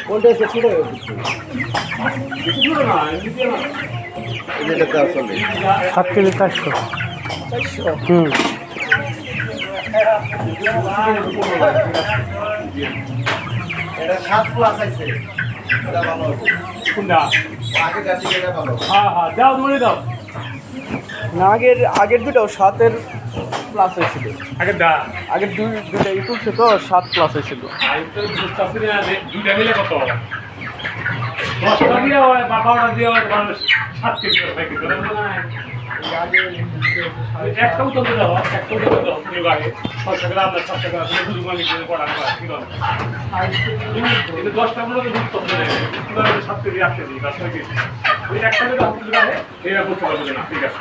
কোনটা এসে ছিল এটাতে আসলে 7 কেজি 400। 400 হুম। এটা 7 প্লাস আছে এটা ভালো কোনটা? আগে গাছি এটা ভালো হ্যাঁ হ্যাঁ, দাও ধরে দাও। না আগের দুটো 7-এর প্লাস হয়েছিল আগে দা আগের দুইটা ই তুলছে তো 7 প্লাস হয়েছিল আমি তো বুঝতে পারছি না যে দুইটা মিলে কত 10টা দিয়ে হয় বা 12টা দিয়ে হয়, 7 কেজি করে থাকে একটা উত্তর দাও, একটা উত্তর দাও তুমি আগে 600 গ্রাম না 700 গ্রাম তুমি দুটো মিলে করে পড়া করা কি দাও এটা 10টা মূলত দুটো উত্তর দেয় কিভাবে 7 কেজি 8 কেজি 10 কেজি ওই একটা করে দাও তুমি আগে এইটা করতে পারবে না ঠিক আছে